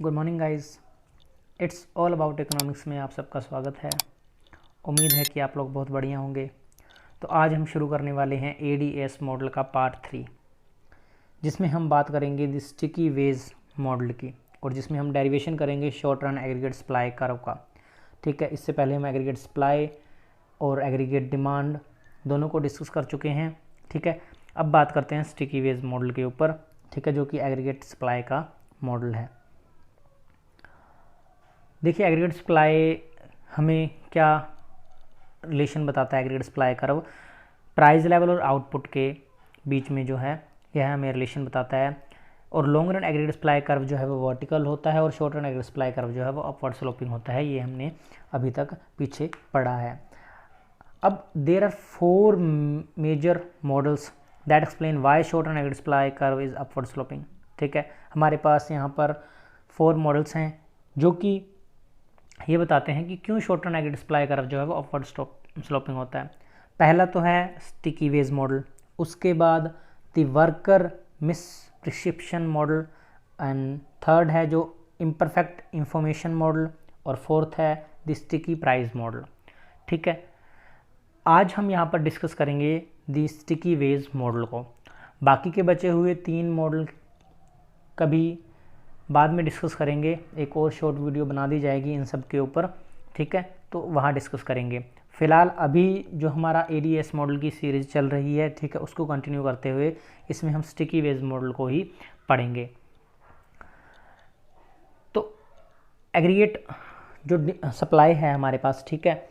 Good morning guys. It's all about economics में आप सबका स्वागत है। उम्मीद है कि आप लोग बहुत बढ़िया होंगे। तो आज हम शुरू करने वाले हैं एडीएस मॉडल का पार्ट 3, जिसमें हम बात करेंगे द स्टिकी वेज मॉडल की, और जिसमें हम डेरिवेशन करेंगे short run aggregate supply curve का। ठीक है, इससे पहले हम एग्रीगेट सप्लाई और एग्रीगेट डिमांड दोनों को डिस्कस कर चुके हैं। ठीक है, अब बात करते हैं स्टिकी वेज मॉडल के ऊपर। ठीक है, जो कि एग्रीगेट सप्लाई का मॉडल है। देखिए, एग्रीगेट सप्लाई हमें क्या रिलेशन बताता है। Aggregate supply curve price level और आउटपुट के बीच में जो है यह हमें रिलेशन बताता है। और long run aggregate supply curve जो है वो वर्टिकल होता है और short run aggregate supply curve जो है वो अपवर्ड स्लोपिंग होता है। ये हमने अभी तक पीछे पढ़ा है। अब there are 4 major models that explain why short run aggregate supply curve is upward sloping. ठीक है, हमारे पास यहाँ पर 4 मॉडल्स हैं जो कि ये बताते हैं कि क्यों short run aggregate supply curve जो है वो अपवर्ड स्लोपिंग होता है। पहला तो है स्टिकी वेज मॉडल, उसके बाद the worker misperception model, and third है जो इम्परफेक्ट इंफॉर्मेशन मॉडल, और फोर्थ है द स्टिकी प्राइस मॉडल। ठीक है, आज हम यहाँ पर डिस्कस करेंगे द स्टिकी वेज मॉडल को। बाकी के बचे हुए 3 मॉडल कभी बाद में डिस्कस करेंगे। एक और शॉर्ट वीडियो बना दी जाएगी इन सब के ऊपर। ठीक है, तो वहाँ डिस्कस करेंगे। फिलहाल अभी जो हमारा एडीएस मॉडल की सीरीज़ चल रही है, ठीक है, उसको कंटिन्यू करते हुए इसमें हम स्टिकी वेज मॉडल को ही पढ़ेंगे। तो एग्रीगेट जो सप्लाई है हमारे पास, ठीक है,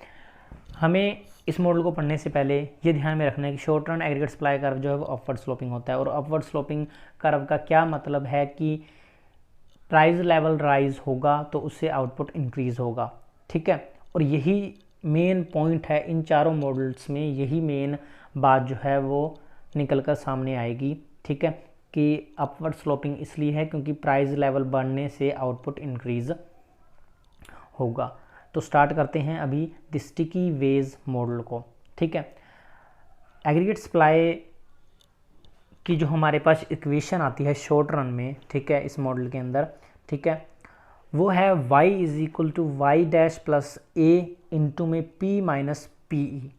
हमें इस मॉडल को पढ़ने से पहले ये ध्यान में रखना है कि short run aggregate supply curve जो है वो अपवर्ड स्लोपिंग होता है। और अपवर्ड स्लोपिंग कर्व का क्या मतलब है कि प्राइस लेवल राइज होगा तो उससे आउटपुट इंक्रीज होगा। ठीक है, और यही मेन पॉइंट है इन चारों मॉडल्स में। यही मेन बात जो है वो निकल कर सामने आएगी। ठीक है, कि अपवर्ड स्लोपिंग इसलिए है क्योंकि प्राइस लेवल बढ़ने से आउटपुट इंक्रीज होगा। तो स्टार्ट करते हैं अभी द स्टिकी वेज मॉडल को। ठीक है, एग्रीगेट सप्लाई की जो हमारे पास इक्वेशन आती है शॉर्ट रन में, ठीक है, इस मॉडल के अंदर, ठीक है, वो है y is equal to y dash plus a into में p minus p e.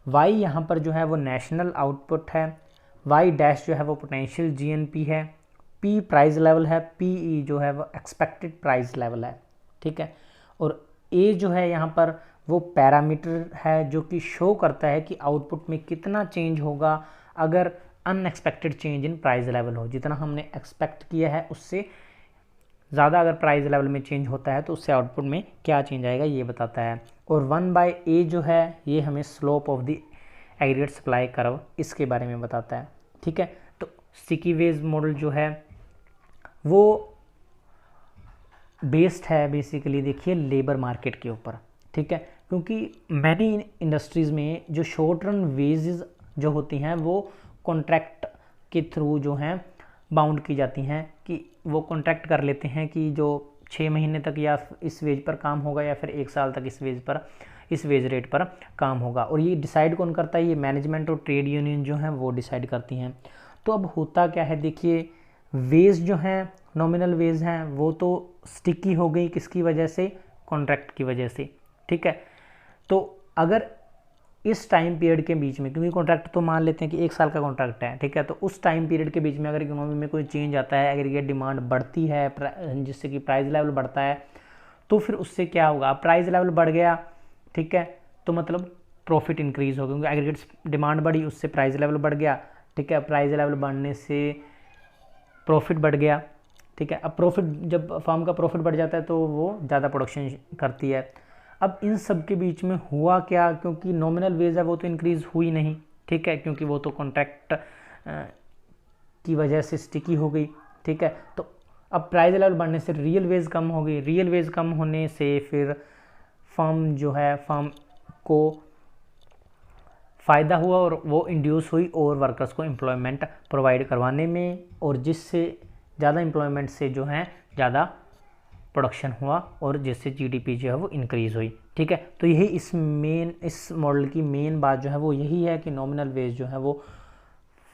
Y यहाँ पर जो है वो नेशनल आउटपुट है, y डैश जो है वो पोटेंशियल जीएनपी है, p प्राइस लेवल है, पी ई जो है वो एक्सपेक्टेड प्राइस लेवल है। ठीक है, और a जो है यहाँ पर वो पैरामीटर है जो कि शो करता है कि आउटपुट में कितना चेंज होगा अगर unexpected change in price level हो। जितना हमने एक्सपेक्ट किया है उससे ज़्यादा अगर प्राइस लेवल में चेंज होता है तो उससे आउटपुट में क्या चेंज आएगा ये बताता है। और 1/a जो है ये हमें slope of the aggregate supply curve इसके बारे में बताता है। ठीक है, तो स्टिकी वेज मॉडल जो है वो बेस्ड है बेसिकली, देखिए, लेबर मार्केट के ऊपर। ठीक है, क्योंकि मैनी इंडस्ट्रीज़ में जो शॉर्ट रन वेजेस जो होती हैं वो कॉन्ट्रैक्ट के थ्रू जो हैं बाउंड की जाती हैं, कि वो कॉन्ट्रैक्ट कर लेते हैं कि जो 6 महीने तक या इस वेज पर काम होगा या फिर 1 साल तक इस वेज रेट पर काम होगा। और ये डिसाइड कौन करता है? ये मैनेजमेंट और ट्रेड यूनियन जो हैं वो डिसाइड करती हैं। तो अब होता क्या है, देखिए, वेज जो हैं, नॉमिनल वेज हैं, वो तो स्टिकी हो गई किसकी वजह से? कॉन्ट्रैक्ट की वजह से। ठीक है, तो अगर इस टाइम पीरियड के बीच में, क्योंकि कॉन्ट्रैक्ट तो मान लेते हैं कि 1 साल का कॉन्ट्रैक्ट है, ठीक है, तो उस टाइम पीरियड के बीच में अगर इकोनॉमी में कोई चेंज आता है, एग्रीगेट डिमांड बढ़ती है जिससे कि प्राइस लेवल बढ़ता है, तो फिर उससे क्या होगा? प्राइस लेवल बढ़ गया, ठीक है, तो मतलब प्रॉफिट इंक्रीज होगा, क्योंकि एग्रीगेट डिमांड बढ़ी, उससे प्राइस लेवल बढ़ गया। ठीक है, प्राइस लेवल बढ़ने से प्रॉफिट बढ़ गया। ठीक है, अब प्रॉफिट, जब फर्म का प्रॉफिट बढ़ जाता है तो वो ज़्यादा प्रोडक्शन करती है। अब इन सब के बीच में हुआ क्या? क्योंकि नॉमिनल वेज है वो तो इंक्रीज़ हुई नहीं, ठीक है, क्योंकि वो तो कॉन्ट्रैक्ट की वजह से स्टिकी हो गई। ठीक है, तो अब प्राइस लेवल बढ़ने से रियल वेज कम हो गई। रियल वेज कम होने से फिर फर्म जो है, फर्म को फ़ायदा हुआ और वो इंड्यूस हुई और वर्कर्स को एम्प्लॉयमेंट प्रोवाइड करवाने में, और जिससे ज़्यादा एम्प्लॉयमेंट से जो है ज़्यादा प्रोडक्शन हुआ और जिससे जीडीपी जो है वो इंक्रीज़ हुई। ठीक है, तो यही इस मॉडल की मेन बात जो है वो यही है कि नॉमिनल वेज जो है वो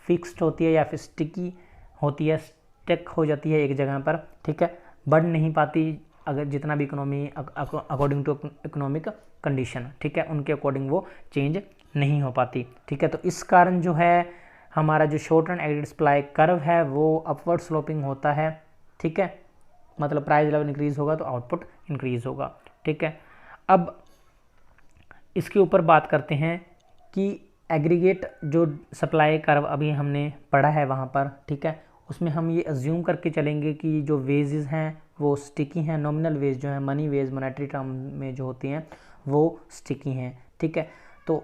फिक्स्ड होती है या फिर स्टिकी होती है, स्टिक हो जाती है एक जगह पर। ठीक है, बढ़ नहीं पाती अगर जितना भी economy according to economic condition, ठीक है, उनके अकॉर्डिंग वो चेंज नहीं हो पाती, ठीक है। तो इस कारण जो है हमारा जो short run aggregate supply curve है वो अपवर्ड स्लोपिंग होता है, ठीक है, मतलब प्राइस लेवल इंक्रीज होगा तो आउटपुट इंक्रीज होगा, ठीक है। अब इसके ऊपर बात करते हैं कि एग्रीगेट जो सप्लाई कर्व अभी हमने पढ़ा है वहाँ पर, ठीक है, उसमें हम ये अज्यूम करके चलेंगे कि जो वेजेस हैं वो स्टिकी हैं, नॉमिनल वेज जो है मनी वेज मॉनेटरी टर्म में जो होती हैं वो स्टिकी हैं, ठीक है। तो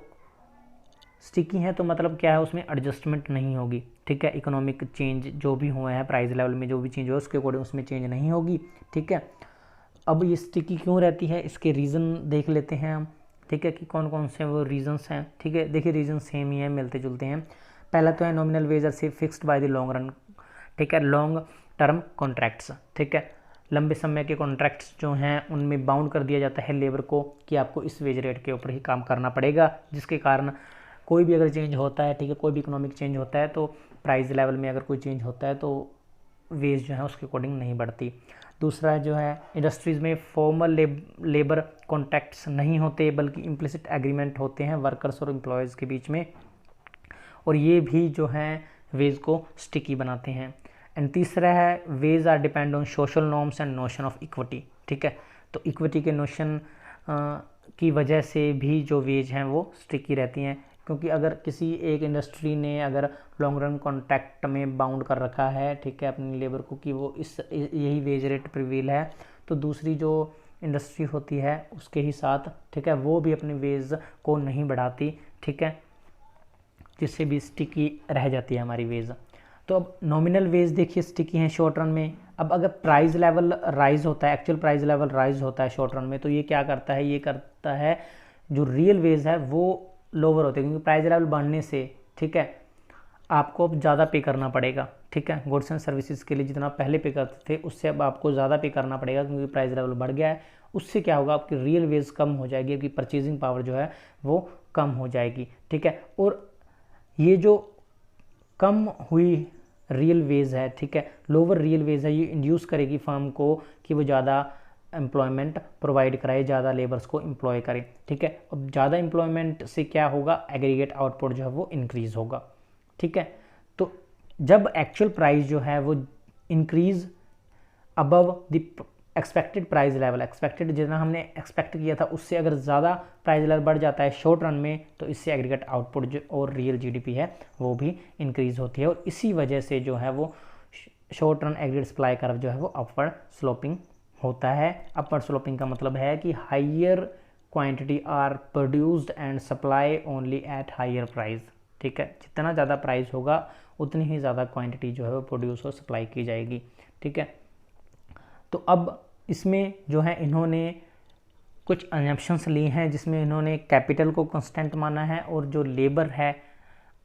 स्टिकी है तो मतलब क्या है, उसमें एडजस्टमेंट नहीं होगी, ठीक है, इकोनॉमिक चेंज जो भी हुए हैं प्राइस लेवल में जो भी चेंज हो उसके अकॉर्डिंग उसमें चेंज नहीं होगी, ठीक है। अब ये स्टिकी क्यों रहती है, इसके रीज़न देख लेते हैं हम, ठीक है, कि कौन कौन से वो रीजंस हैं, ठीक है। देखिए रीजन सेम ही है, मिलते जुलते हैं। पहला तो है nominal wage are fixed by the long run, ठीक है, लॉन्ग टर्म कॉन्ट्रैक्ट्स, ठीक है, लंबे समय के कॉन्ट्रैक्ट्स जो हैं उनमें बाउंड कर दिया जाता है लेबर को कि आपको इस वेज रेट के ऊपर ही काम करना पड़ेगा, जिसके कारण कोई भी अगर चेंज होता है, ठीक है, कोई भी इकोनॉमिक चेंज होता है तो प्राइस लेवल में अगर कोई चेंज होता है तो वेज जो है उसके अकॉर्डिंग नहीं बढ़ती। दूसरा जो है इंडस्ट्रीज़ में फॉर्मल लेबर कॉन्ट्रैक्ट्स नहीं होते बल्कि इम्प्लिसिट एग्रीमेंट होते हैं वर्कर्स और एम्प्लॉयज़ के बीच में, और ये भी जो है वेज को स्टिकी बनाते हैं। एंड तीसरा है wage are depend on social norms and notion of equity, ठीक है, तो इक्विटी के नोशन की वजह से भी जो वेज हैं वो स्टिकी रहती हैं, क्योंकि अगर किसी एक इंडस्ट्री ने अगर लॉन्ग रन कॉन्ट्रैक्ट में बाउंड कर रखा है, ठीक है, अपनी लेबर को कि वो इस यही वेज रेट प्रिवील है, तो दूसरी जो इंडस्ट्री होती है उसके ही साथ, ठीक है, वो भी अपनी वेज को नहीं बढ़ाती, ठीक है, जिससे भी स्टिकी रह जाती है हमारी वेज। तो अब नॉमिनल वेज देखिए स्टिकी हैं शॉर्ट रन में। अब अगर प्राइस लेवल राइज होता है, एक्चुअल प्राइस लेवल राइज होता है शॉर्ट रन में, तो ये क्या करता है, ये करता है जो रियल वेज है वो लोअर होते हैं, क्योंकि प्राइस लेवल बढ़ने से, ठीक है, आपको अब ज़्यादा पे करना पड़ेगा, ठीक है, गुड्स एंड सर्विसेज के लिए जितना पहले पे करते थे उससे अब आपको ज़्यादा पे करना पड़ेगा क्योंकि प्राइस लेवल बढ़ गया है। उससे क्या होगा, आपकी रियल वेज कम हो जाएगी, आपकी परचेजिंग पावर जो है वो कम हो जाएगी, ठीक है। और ये जो कम हुई रियल वेज है, ठीक है, लोअर रियल वेज है, ये इंड्यूस करेगी फर्म को कि वो ज़्यादा एम्प्लॉयमेंट प्रोवाइड कराए, ज़्यादा लेबर्स को एम्प्लॉय करे, ठीक है। अब ज़्यादा एम्प्लॉयमेंट से क्या होगा, एग्रीगेट आउटपुट जो है वो इंक्रीज़ होगा, ठीक है। तो जब एक्चुअल प्राइस जो है वो increase above the expected price level, expected जितना हमने एक्सपेक्ट किया था उससे अगर ज़्यादा प्राइस लेवल बढ़ जाता है शॉर्ट रन में, तो इससे एग्रीगेट आउटपुट जो और रियल जीडीपी है वो भी इंक्रीज होती है, और इसी वजह से जो है वो short run aggregate supply curve जो है वो अपवर्ड स्लोपिंग होता है। अपवर्ड स्लोपिंग का मतलब है कि higher quantity are produced and supply only at higher price, ठीक है, जितना ज़्यादा प्राइस होगा उतनी ही ज़्यादा क्वांटिटी जो है वो प्रोड्यूस और सप्लाई की जाएगी, ठीक है। तो अब इसमें जो है इन्होंने कुछ असम्पशंस ली हैं जिसमें इन्होंने कैपिटल को कांस्टेंट माना है और जो लेबर है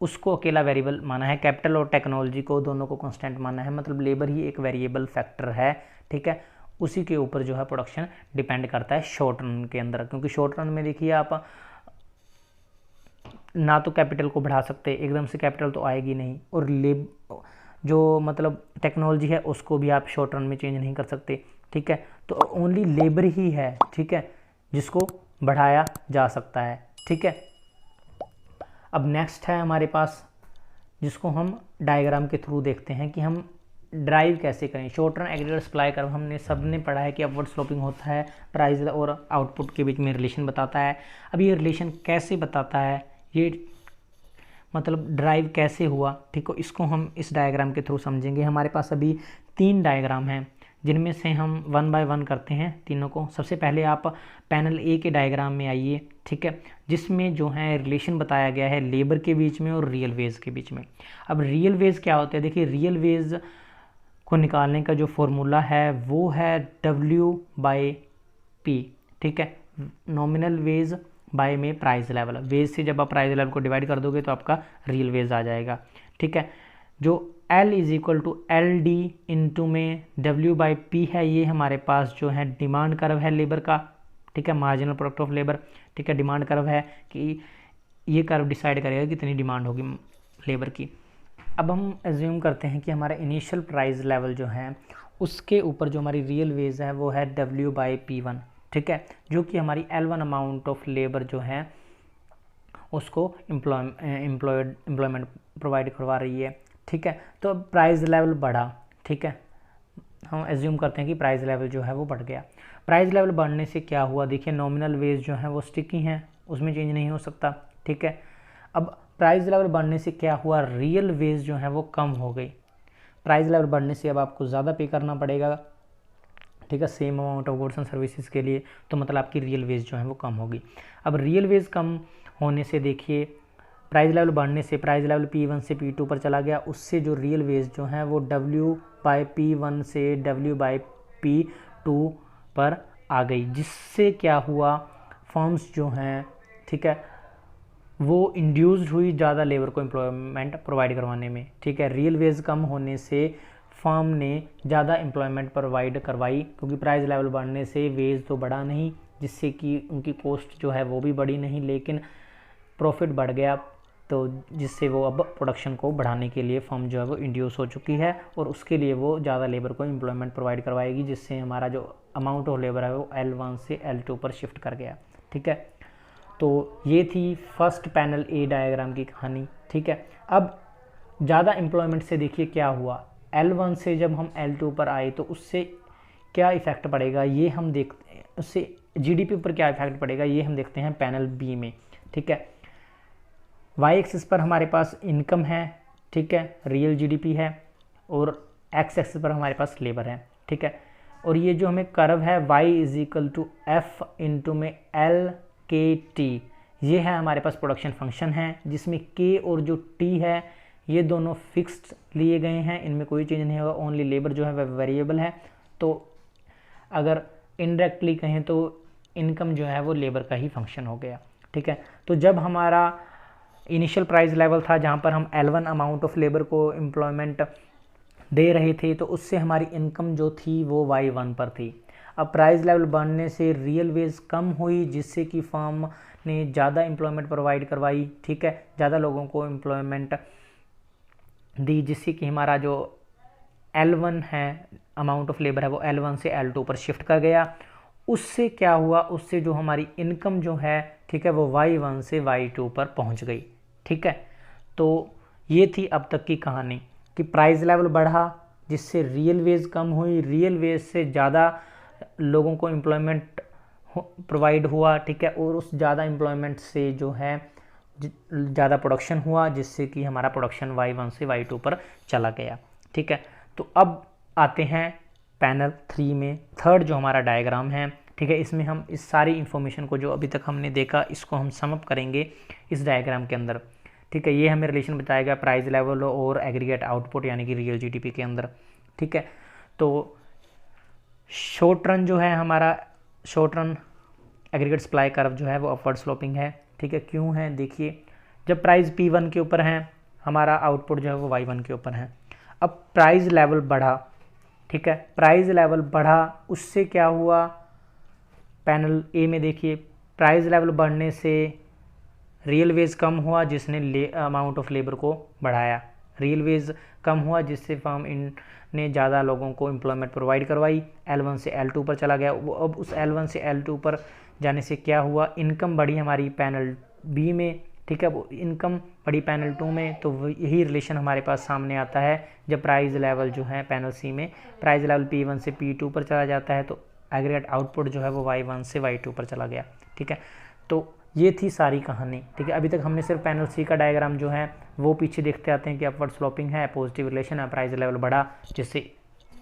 उसको अकेला वेरिएबल माना है, कैपिटल और टेक्नोलॉजी को दोनों को कांस्टेंट माना है, मतलब लेबर ही एक वेरिएबल फैक्टर है, ठीक है, उसी के ऊपर जो है प्रोडक्शन डिपेंड करता है शॉर्ट रन के अंदर, क्योंकि शॉर्ट रन में देखिए आप ना तो कैपिटल को बढ़ा सकते, एकदम से कैपिटल तो आएगी नहीं, और जो मतलब टेक्नोलॉजी है उसको भी आप शॉर्ट रन में चेंज नहीं कर सकते, ठीक है। तो ओनली लेबर ही है, ठीक है, जिसको बढ़ाया जा सकता है, ठीक है। अब नेक्स्ट है हमारे पास जिसको हम डायग्राम के थ्रू देखते हैं कि हम ड्राइव कैसे करें। Short run aggregate supply curve हमने सबने पढ़ा है कि अपवर्ड स्लोपिंग होता है, प्राइस और आउटपुट के बीच में रिलेशन बताता है। अब ये रिलेशन कैसे बताता है, ये मतलब ड्राइव कैसे हुआ, ठीक है, इसको हम इस डायग्राम के थ्रू समझेंगे। हमारे पास अभी 3 डायग्राम हैं जिनमें से हम 1 बाय 1 करते हैं तीनों को। सबसे पहले आप पैनल ए के डायग्राम में आइए, ठीक है, जिसमें जो है रिलेशन बताया गया है लेबर के बीच में और रियल वेज के बीच में। अब रियल वेज क्या होता है, देखिए रियल वेज को निकालने का जो फॉर्मूला है वो है W/P, ठीक है, नॉमिनल वेज बाय में प्राइस लेवल, वेज से जब आप प्राइस लेवल को डिवाइड कर दोगे तो आपका रियल वेज आ जाएगा, ठीक है। जो L = LD इंटू में W/P है, ये हमारे पास जो है डिमांड कर्व है लेबर का, ठीक है, मार्जिनल प्रोडक्ट ऑफ लेबर, ठीक है, डिमांड कर्व है कि ये कर्व डिसाइड करेगा कितनी डिमांड होगी लेबर की। अब हम एज्यूम करते हैं कि हमारा इनिशियल प्राइस लेवल जो है उसके ऊपर जो हमारी रियल वेज है वो है W/P1, ठीक है, जो कि हमारी L1 अमाउंट ऑफ लेबर जो है उसको एम्प्लॉयमेंट प्रोवाइड करवा रही है, ठीक है। तो अब प्राइस लेवल बढ़ा, ठीक है, हम एज्यूम करते हैं कि प्राइस लेवल जो है वो बढ़ गया। प्राइस लेवल बढ़ने से क्या हुआ, देखिए नॉमिनल वेज जो है वो स्टिकी हैं, उसमें चेंज नहीं हो सकता, ठीक है। अब प्राइस लेवल बढ़ने से क्या हुआ, रियल वेज जो है वो कम हो गई। प्राइस लेवल बढ़ने से अब आपको ज़्यादा पे करना पड़ेगा, ठीक है, same amount of goods and services के लिए, तो मतलब आपकी रियल वेज जो है वो कम होगी। अब रियल वेज कम होने से देखिए प्राइस लेवल बढ़ने से प्राइस लेवल P1 से P2 पर चला गया, उससे जो रियल वेज जो है वो W/P1 से W/P2 पर आ गई, जिससे क्या हुआ, फर्म्स जो हैं, ठीक है, वो इंड्यूस्ड हुई ज़्यादा लेबर को एम्प्लॉयमेंट प्रोवाइड करवाने में, ठीक है। रियल वेज कम होने से फर्म ने ज़्यादा एम्प्लॉयमेंट प्रोवाइड करवाई, क्योंकि प्राइस लेवल बढ़ने से वेज तो बढ़ा नहीं, जिससे कि उनकी कॉस्ट जो है वो भी बढ़ी नहीं, लेकिन प्रॉफिट बढ़ गया, तो जिससे वो अब प्रोडक्शन को बढ़ाने के लिए फर्म जो है वो इंड्यूस हो चुकी है, और उसके लिए वो ज़्यादा लेबर को एम्प्लॉयमेंट प्रोवाइड करवाएगी, जिससे हमारा जो अमाउंट ऑफ लेबर है वो L1 से L2 पर शिफ्ट कर गया, ठीक है। तो ये थी फर्स्ट पैनल ए डायग्राम की कहानी, ठीक है। अब ज़्यादा एम्प्लॉयमेंट से देखिए क्या हुआ, L1 से जब हम L2 पर आए तो उससे क्या इफ़ेक्ट पड़ेगा ये हम देखते हैं, उससे GDP पर क्या इफ़ेक्ट पड़ेगा ये हम देखते हैं पैनल बी में, ठीक है। वाई एक्सिस पर हमारे पास इनकम है, ठीक है, रियल GDP है, और एक्स एक्सिस पर हमारे पास लेबर है, ठीक है। और ये जो हमें कर्व है y=f इंटू में LKT, ये है हमारे पास प्रोडक्शन फंक्शन है, जिसमें K और जो T है ये दोनों फिक्स्ड लिए गए हैं, इनमें कोई चेंज नहीं होगा, ओनली लेबर जो है वह वेरिएबल है। तो अगर इनडायरेक्टली कहें तो इनकम जो है वो लेबर का ही फंक्शन हो गया, ठीक है। तो जब हमारा इनिशियल प्राइस लेवल था जहाँ पर हम L1 अमाउंट ऑफ लेबर को एम्प्लॉयमेंट दे रहे थे, तो उससे हमारी इनकम जो थी वो Y1 पर थी। अब प्राइस लेवल बढ़ने से रियल वेज कम हुई, जिससे कि फर्म ने ज़्यादा एम्प्लॉयमेंट प्रोवाइड करवाई, ठीक है, ज़्यादा लोगों को एम्प्लॉयमेंट दी, जिससे कि हमारा जो L1 है अमाउंट ऑफ लेबर है वो L1 से L2 पर शिफ्ट कर गया। उससे क्या हुआ, उससे जो हमारी इनकम जो है, ठीक है, वो Y1 से Y2 पर पहुंच गई, ठीक है। तो ये थी अब तक की कहानी कि प्राइस लेवल बढ़ा जिससे रियल वेज कम हुई, रियल वेज से ज़्यादा लोगों को एम्प्लॉयमेंट प्रोवाइड हुआ, ठीक है, और उस ज़्यादा एम्प्लॉयमेंट से जो है ज़्यादा प्रोडक्शन हुआ, जिससे कि हमारा प्रोडक्शन Y1 से Y2 पर चला गया, ठीक है। तो अब आते हैं पैनल 3 में, थर्ड जो हमारा डायग्राम है, ठीक है, इसमें हम इस सारी इन्फॉर्मेशन को जो अभी तक हमने देखा इसको हम सम अप करेंगे इस डायग्राम के अंदर, ठीक है। ये हमें रिलेशन बताएगा प्राइस लेवल और एग्रीगेट आउटपुट यानी कि रियल GDP के अंदर, ठीक है। तो शॉर्ट रन जो है हमारा, short run aggregate supply curve जो है वो अपवर्ड स्लोपिंग है, ठीक है। क्यों है, देखिए जब प्राइस P1 के ऊपर है हमारा आउटपुट जो है वो Y1 के ऊपर है। अब प्राइस लेवल बढ़ा, ठीक है, प्राइस लेवल बढ़ा, उससे क्या हुआ, पैनल ए में देखिए प्राइस लेवल बढ़ने से रियल वेज कम हुआ, जिसने अमाउंट ऑफ लेबर को बढ़ाया, रियल वेज कम हुआ जिससे फर्म ने ज़्यादा लोगों को एम्प्लॉयमेंट प्रोवाइड करवाई, L1 से L2 पर चला गया। अब उस L1 से L2 पर जाने से क्या हुआ, इनकम बढ़ी हमारी पैनल बी में, ठीक है, वो इनकम बढ़ी पैनल 2 में। तो यही रिलेशन हमारे पास सामने आता है जब प्राइस लेवल जो है पैनल सी में प्राइस लेवल P1 से P2 पर चला जाता है, तो एग्रीगेट आउटपुट जो है वो Y1 से Y2 पर चला गया, ठीक है। तो ये थी सारी कहानी, ठीक है। अभी तक हमने सिर्फ पैनल सी का डायग्राम जो है वो पीछे देखते आते हैं कि अपवर्ड स्लोपिंग है, पॉजिटिव रिलेशन है, प्राइस लेवल बढ़ा जिससे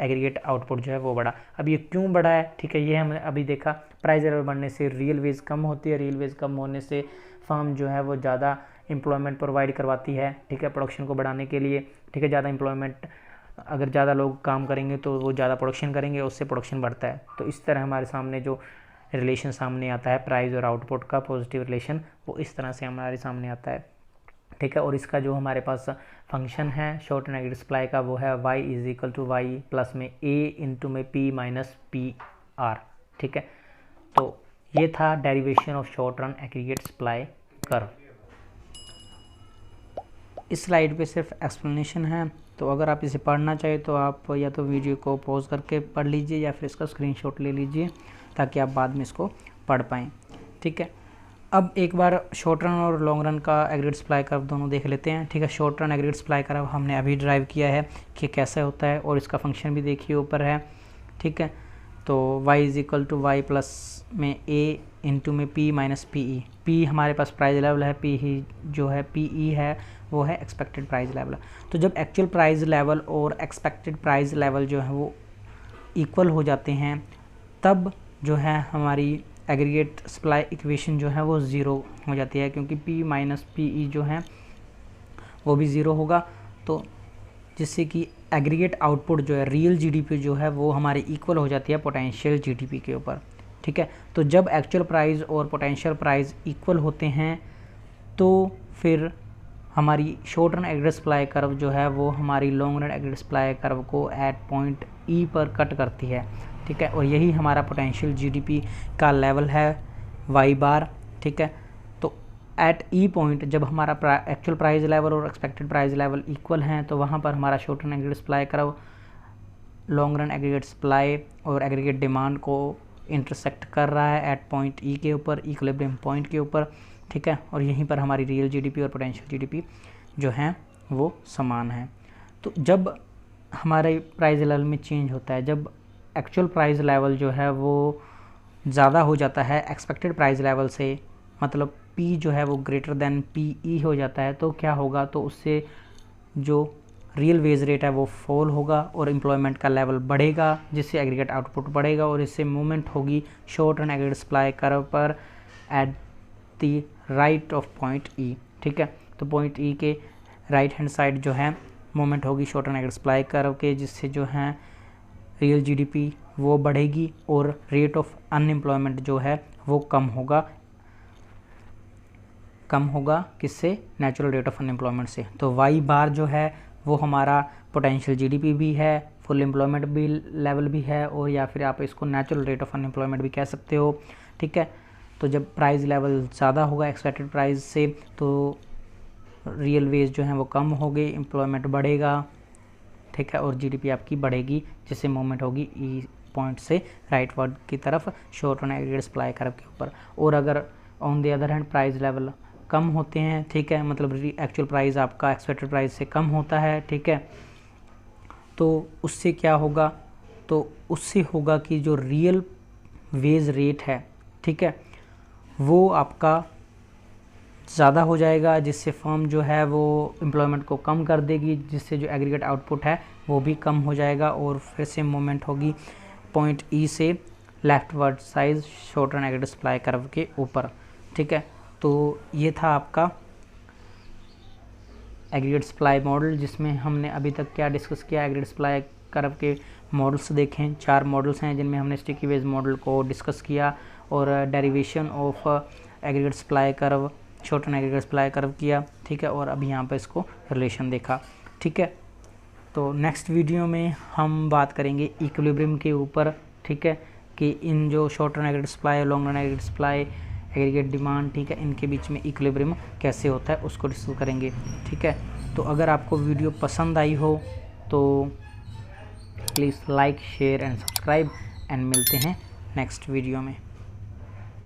एग्रीगेट आउटपुट जो है वो बढ़ा। अब ये क्यों बढ़ा है, ठीक है, ये हमने अभी देखा, प्राइस लेवल बढ़ने से रियल वेज कम होती है, रियल वेज कम होने से फर्म जो है वो ज़्यादा एम्प्लॉयमेंट प्रोवाइड करवाती है, ठीक है, प्रोडक्शन को बढ़ाने के लिए, ठीक है। ज़्यादा एम्प्लॉयमेंट, अगर ज़्यादा लोग काम करेंगे तो वो ज़्यादा प्रोडक्शन करेंगे, उससे प्रोडक्शन बढ़ता है। तो इस तरह हमारे सामने जो रिलेशन सामने आता है प्राइस और आउटपुट का पॉजिटिव रिलेशन, वो इस तरह से हमारे सामने आता है, ठीक है। और इसका जो हमारे पास फंक्शन है शॉर्ट रन एग्रीगेट सप्लाई का वो है y=y प्लस में a इंटू में p माइनस PR, ठीक है। तो ये था derivation of short run aggregate supply curve. इस स्लाइड पे सिर्फ एक्सप्लेनेशन है, तो अगर आप इसे पढ़ना चाहें तो आप या तो वीडियो को पॉज करके पढ़ लीजिए या फिर इसका स्क्रीनशॉट ले लीजिए ताकि आप बाद में इसको पढ़ पाएँ। ठीक है, अब एक बार शॉर्ट रन और लॉन्ग रन का एग्रीगेट सप्लाई कर्व दोनों देख लेते हैं। ठीक है, short run aggregate supply curve हमने अभी ड्राइव किया है कि कैसे होता है और इसका फंक्शन भी देखिए ऊपर है। ठीक है, तो y is equal to y plus में a इंटू में p minus p e. p हमारे पास प्राइस लेवल है, p ही जो है पी ई है वो है एक्सपेक्टेड प्राइस लेवल। तो जब एक्चुअल प्राइस लेवल और एक्सपेक्टेड प्राइस लेवल जो है वो इक्वल हो जाते हैं तब जो है हमारी एग्रीगेट सप्लाई इक्वेशन जो है वो ज़ीरो हो जाती है, क्योंकि p माइनस पी ई जो है वो भी ज़ीरो होगा। तो जिससे कि एग्रीगेट आउटपुट जो है रियल जीडीपी जो है वो हमारे इक्वल हो जाती है पोटेंशियल जीडीपी के ऊपर। ठीक है, तो जब एक्चुअल प्राइस और पोटेंशियल प्राइस इक्वल होते हैं तो फिर हमारी short run aggregate supply curve जो है वो हमारी long run aggregate supply curve को एट पॉइंट ई पर कट करती है। ठीक है, और यही हमारा पोटेंशियल जीडीपी का लेवल है वाई बार। ठीक है, तो एट ई पॉइंट जब हमारा एक्चुअल प्राइस लेवल और एक्सपेक्टेड प्राइस लेवल इक्वल हैं तो वहाँ पर हमारा short run aggregate supply curve long run aggregate supply और एग्रीगेट डिमांड को इंटरसेक्ट कर रहा है एट पॉइंट ई के ऊपर, इक्विलिब्रियम पॉइंट के ऊपर। ठीक है, और यहीं पर हमारी रियल जीडीपी और पोटेंशियल जीडीपी जो हैं वो समान है। तो जब हमारे प्राइस लेवल में चेंज होता है, जब एक्चुअल प्राइस लेवल जो है वो ज़्यादा हो जाता है एक्सपेक्टेड प्राइस लेवल से, मतलब P जो है वो ग्रेटर देन PE हो जाता है, तो क्या होगा, तो उससे जो रियल वेज रेट है वो फॉल होगा और एम्प्लॉयमेंट का लेवल बढ़ेगा, जिससे एग्रीगेट आउटपुट बढ़ेगा और इससे मूवमेंट होगी short run aggregate supply curve पर at the right of point E। ठीक है, तो पॉइंट E के राइट हैंड साइड जो है मूवमेंट होगी short run aggregate supply curve के, जिससे जो है रियल जीडीपी वो बढ़ेगी और रेट ऑफ अनएम्प्लॉयमेंट जो है वो कम होगा किससे, नेचुरल रेट ऑफ अनएम्प्लॉयमेंट से। तो वाई बार जो है वो हमारा पोटेंशियल जीडीपी भी है, फुल एम्प्लॉयमेंट भी लेवल भी है, और या फिर आप इसको नेचुरल रेट ऑफ अनएम्प्लॉयमेंट भी कह सकते हो। ठीक है, तो जब प्राइस लेवल ज़्यादा होगा एक्सपेक्टेड प्राइस से तो रियल वेज जो है वो कम होगी, एम्प्लॉयमेंट बढ़ेगा। ठीक है, और जीडीपी आपकी बढ़ेगी, जिससे मूवमेंट होगी ई पॉइंट से राइट वर्ड की तरफ short run aggregate supply curve के ऊपर। और अगर on the other hand price level कम होते हैं, ठीक है, मतलब एक्चुअल प्राइस आपका एक्सपेक्टेड प्राइस से कम होता है, ठीक है, तो उससे क्या होगा, तो उससे होगा कि जो रियल वेज रेट है, ठीक है, वो आपका ज़्यादा हो जाएगा, जिससे फर्म जो है वो एम्प्लॉयमेंट को कम कर देगी, जिससे जो एग्रीगेट आउटपुट है वो भी कम हो जाएगा और फिर से मूवमेंट होगी पॉइंट ई से left ward side short run aggregate supply curve के ऊपर। ठीक है, तो ये था आपका एग्रीगेट सप्लाई मॉडल, जिसमें हमने अभी तक क्या डिस्कस किया, एग्रीगेट सप्लाई कर्व के मॉडल्स देखें। 4 मॉडल्स हैं जिनमें हमने स्टिकी वेज मॉडल को डिस्कस किया और derivation of aggregate supply curve, short run aggregate supply curve किया। ठीक है, और अभी यहाँ पर इसको रिलेशन देखा। ठीक है, तो नेक्स्ट वीडियो में हम बात करेंगे इक्विलिब्रियम के ऊपर। ठीक है, कि इन जो short run aggregate supply, long run aggregate supply, aggregate demand, ठीक है, इनके बीच में इक्विलिब्रियम कैसे होता है उसको डिस्कस करेंगे। ठीक है, तो अगर आपको वीडियो पसंद आई हो तो please like, share and subscribe, and मिलते हैं नेक्स्ट वीडियो में।